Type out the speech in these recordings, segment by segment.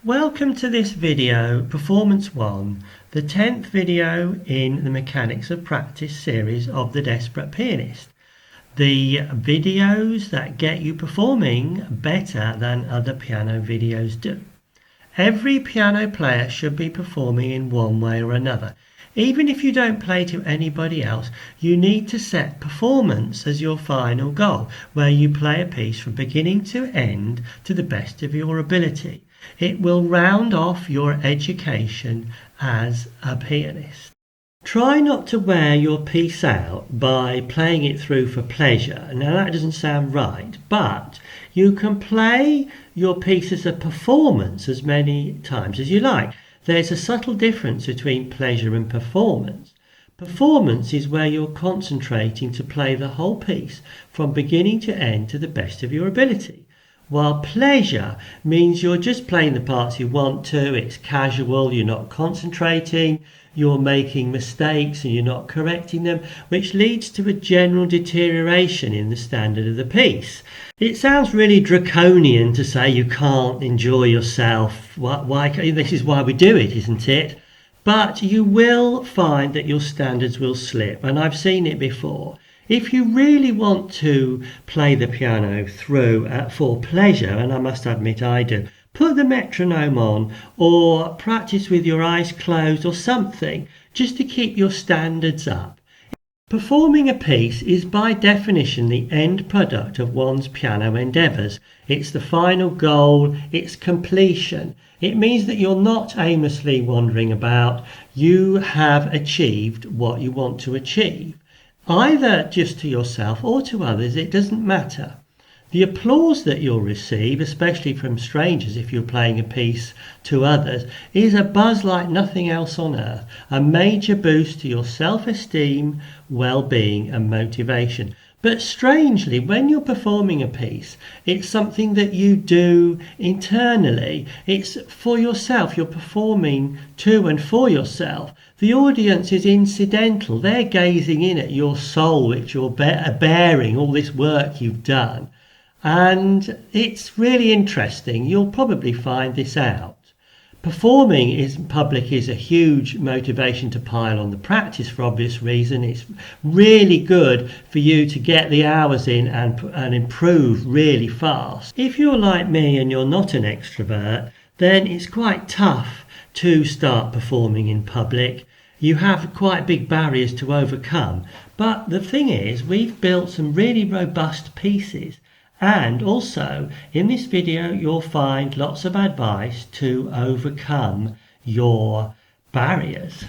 Welcome to this video, Performance 1, the 10th video in the Mechanics of Practice series of the Desperate Pianist. The videos that get you performing better than other piano videos do. Every piano player should be performing in one way or another. Even if you don't play to anybody else, you need to set performance as your final goal, where you play a piece from beginning to end to the best of your ability. It will round off your education as a pianist. Try not to wear your piece out by playing it through for pleasure. Now that doesn't sound right, but you can play your piece as a performance as many times as you like. There's a subtle difference between pleasure and performance. Performance is where you're concentrating to play the whole piece from beginning to end to the best of your ability. While pleasure means you're just playing the parts you want to, it's casual, you're not concentrating, you're making mistakes and you're not correcting them, which leads to a general deterioration in the standard of the piece. It sounds really draconian to say you can't enjoy yourself. This is why we do it, isn't it? But you will find that your standards will slip, and I've seen it before. If you really want to play the piano through for pleasure, and I must admit I do, put the metronome on or practice with your eyes closed or something, just to keep your standards up. Performing a piece is by definition the end product of one's piano endeavours. It's the final goal, it's completion. It means that you're not aimlessly wandering about, you have achieved what you want to achieve. Either just to yourself or to others, it doesn't matter. The applause that you'll receive, especially from strangers if you're playing a piece to others, is a buzz like nothing else on earth, a major boost to your self-esteem, well-being and motivation. But strangely, when you're performing a piece, it's something that you do internally. It's for yourself. You're performing to and for yourself. The audience is incidental. They're gazing in at your soul, which you're bearing, all this work you've done. And it's really interesting. You'll probably find this out. Performing in public is a huge motivation to pile on the practice for obvious reason. It's really good for you to get the hours in and improve really fast. If you're like me and you're not an extrovert, then it's quite tough to start performing in public. You have quite big barriers to overcome. But the thing is, we've built some really robust pieces. And also, in this video, you'll find lots of advice to overcome your barriers.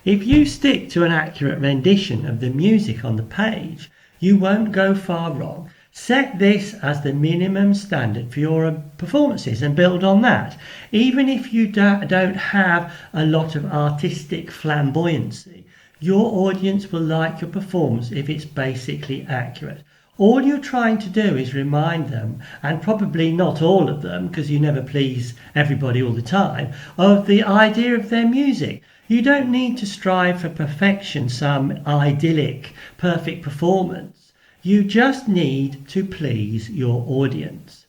If you stick to an accurate rendition of the music on the page, you won't go far wrong. Set this as the minimum standard for your performances and build on that. Even if you don't have a lot of artistic flamboyancy, your audience will like your performance if it's basically accurate. All you're trying to do is remind them, and probably not all of them, because you never please everybody all the time, of the idea of their music. You don't need to strive for perfection, some idyllic, perfect performance. You just need to please your audience.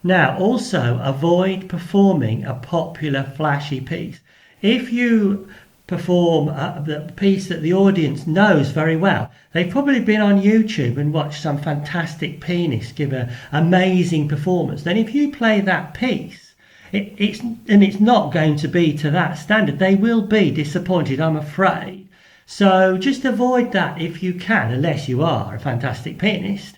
Now, also avoid performing a popular, flashy piece. If you perform the piece that the audience knows very well, they've probably been on YouTube and watched some fantastic pianist give an amazing performance. Then if you play that piece, it's not going to be to that standard, they will be disappointed, I'm afraid. So just avoid that if you can, unless you are a fantastic pianist,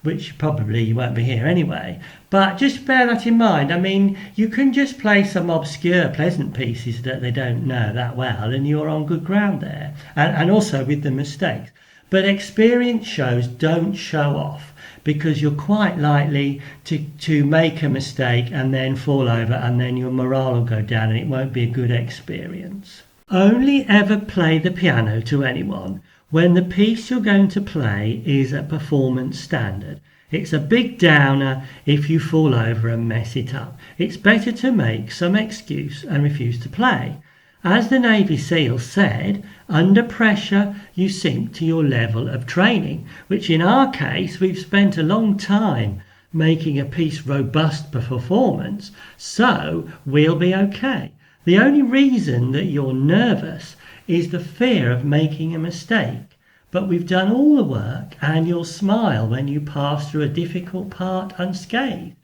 which probably you won't be here anyway. But just bear that in mind. I mean, you can just play some obscure, pleasant pieces that they don't know that well, and you're on good ground there. And also with the mistakes. But experience shows don't show off, because you're quite likely to make a mistake and then fall over, and then your morale will go down and it won't be a good experience. Only ever play the piano to anyone when the piece you're going to play is a performance standard. It's a big downer if you fall over and mess it up. It's better to make some excuse and refuse to play. As the Navy SEAL said, under pressure you sink to your level of training, which in our case we've spent a long time making a piece robust for performance, so we'll be okay. The only reason that you're nervous is the fear of making a mistake. But we've done all the work, and you'll smile when you pass through a difficult part unscathed.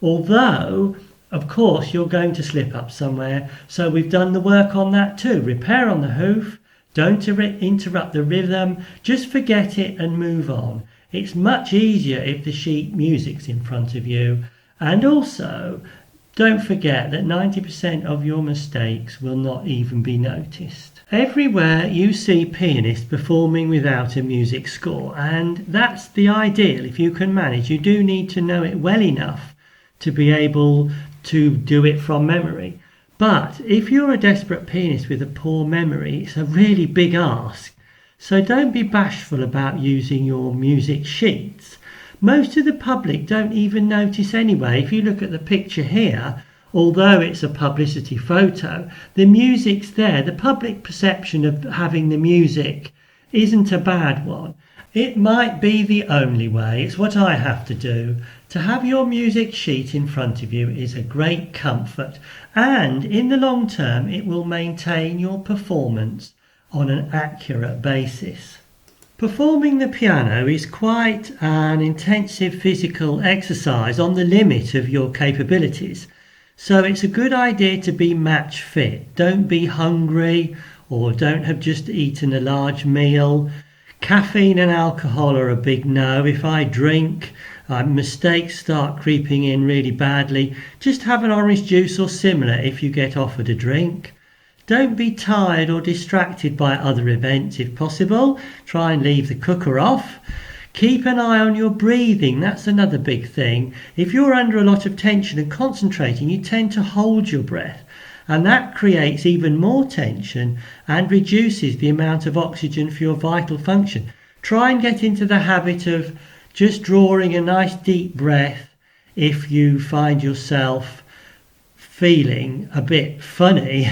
Although, of course, you're going to slip up somewhere, so we've done the work on that too. Repair on the hoof, don't interrupt the rhythm, just forget it and move on. It's much easier if the sheet music's in front of you. And also, don't forget that 90% of your mistakes will not even be noticed. Everywhere you see pianists performing without a music score, and that's the ideal. If you can manage, you do need to know it well enough to be able to do it from memory. But if you're a desperate pianist with a poor memory, it's a really big ask. So don't be bashful about using your music sheets. Most of the public don't even notice anyway. If you look at the picture here, although it's a publicity photo, the music's there. The public perception of having the music isn't a bad one. It might be the only way. It's what I have to do. To have your music sheet in front of you is a great comfort, and in the long term it will maintain your performance on an accurate basis. Performing the piano is quite an intensive physical exercise on the limit of your capabilities. So it's a good idea to be match fit. Don't be hungry or don't have just eaten a large meal. Caffeine and alcohol are a big no. If I drink, mistakes start creeping in really badly. Just have an orange juice or similar if you get offered a drink. Don't be tired or distracted by other events if possible. Try and leave the cooker off. Keep an eye on your breathing. That's another big thing. If you're under a lot of tension and concentrating, you tend to hold your breath. And that creates even more tension and reduces the amount of oxygen for your vital function. Try and get into the habit of just drawing a nice deep breath if you find yourself feeling a bit funny.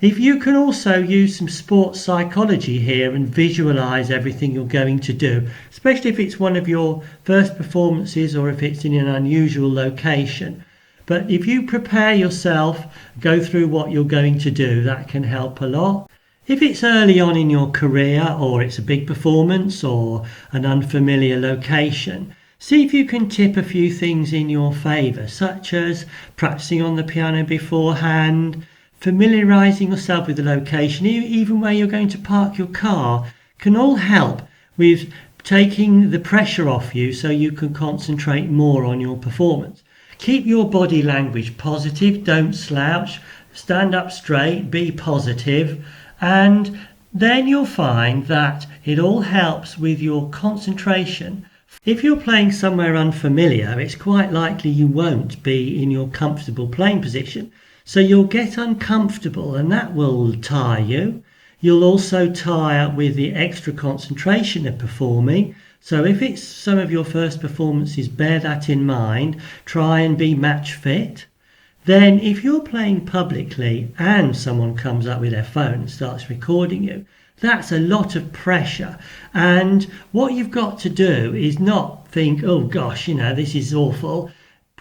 If you can also use some sports psychology here and visualize everything you're going to do, especially if it's one of your first performances or if it's in an unusual location. But if you prepare yourself, go through what you're going to do, that can help a lot. If it's early on in your career or it's a big performance or an unfamiliar location, see if you can tip a few things in your favour, such as practicing on the piano beforehand, familiarising yourself with the location, even where you're going to park your car, can all help with taking the pressure off you so you can concentrate more on your performance. Keep your body language positive, don't slouch, stand up straight, be positive, and then you'll find that it all helps with your concentration. If you're playing somewhere unfamiliar, it's quite likely you won't be in your comfortable playing position. So you'll get uncomfortable and that will tire you. You'll also tire with the extra concentration of performing. So if it's some of your first performances, bear that in mind. Try and be match fit. Then if you're playing publicly and someone comes up with their phone and starts recording you, that's a lot of pressure. And what you've got to do is not think, oh gosh, this is awful.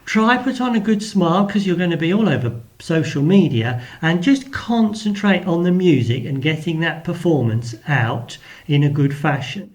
Try put on a good smile because you're going to be all over social media and just concentrate on the music and getting that performance out in a good fashion.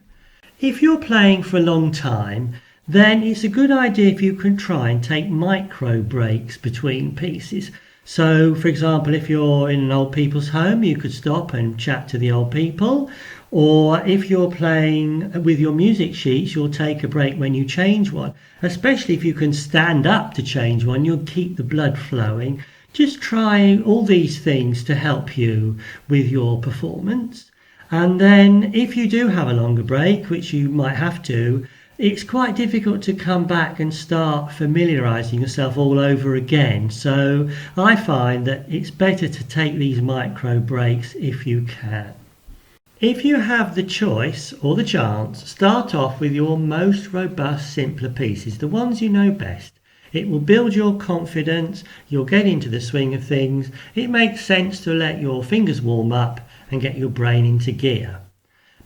If you're playing for a long time, then it's a good idea if you can try and take micro breaks between pieces. So, for example, if you're in an old people's home, you could stop and chat to the old people. Or if you're playing with your music sheets, you'll take a break when you change one. Especially if you can stand up to change one, you'll keep the blood flowing. Just try all these things to help you with your performance. And then if you do have a longer break, which you might have to, it's quite difficult to come back and start familiarising yourself all over again. So I find that it's better to take these micro breaks if you can. If you have the choice or the chance, start off with your most robust, simpler pieces, the ones you know best. It will build your confidence, you'll get into the swing of things. It makes sense to let your fingers warm up and get your brain into gear.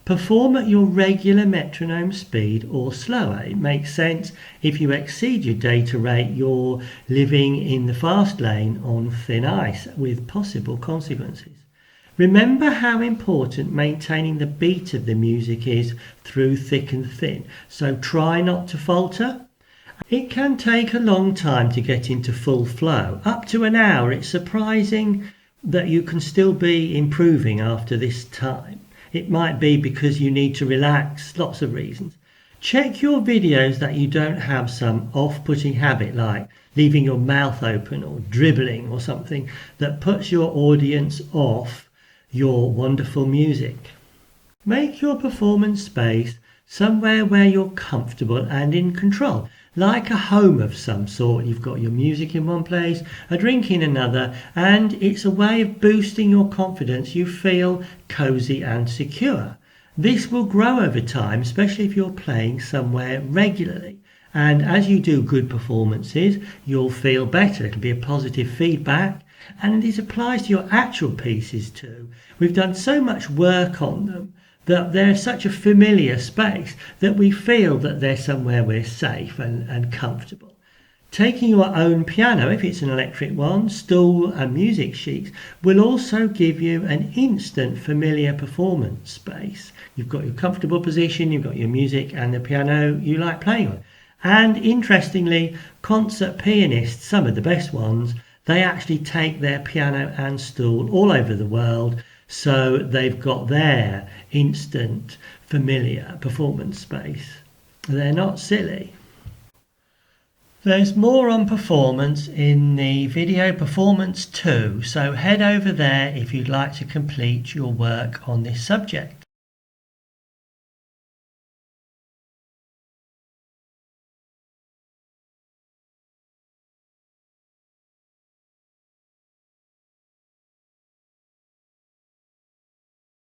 Perform at your regular metronome speed or slower. It makes sense. If you exceed your data rate, you're living in the fast lane on thin ice with possible consequences. Remember how important maintaining the beat of the music is through thick and thin, so try not to falter. It can take a long time to get into full flow, up to an hour. It's surprising that you can still be improving after this time. It might be because you need to relax, lots of reasons. Check your videos that you don't have some off-putting habit like leaving your mouth open or dribbling or something that puts your audience off your wonderful music. Make your performance space somewhere where you're comfortable and in control, like a home of some sort. You've got your music in one place, a drink in another, and it's a way of boosting your confidence. You feel cozy and secure. This will grow over time, especially if you're playing somewhere regularly. And as you do good performances, you'll feel better. It'll be a positive feedback. And this applies to your actual pieces too. We've done so much work on them that they're such a familiar space that we feel that they're somewhere we're safe and comfortable. Taking your own piano, if it's an electric one, stool and music sheets, will also give you an instant familiar performance space. You've got your comfortable position, you've got your music and the piano you like playing on. And interestingly, concert pianists, some of the best ones, they actually take their piano and stool all over the world, so they've got their instant familiar performance space. They're not silly. There's more on performance in the video Performance 2, so head over there if you'd like to complete your work on this subject.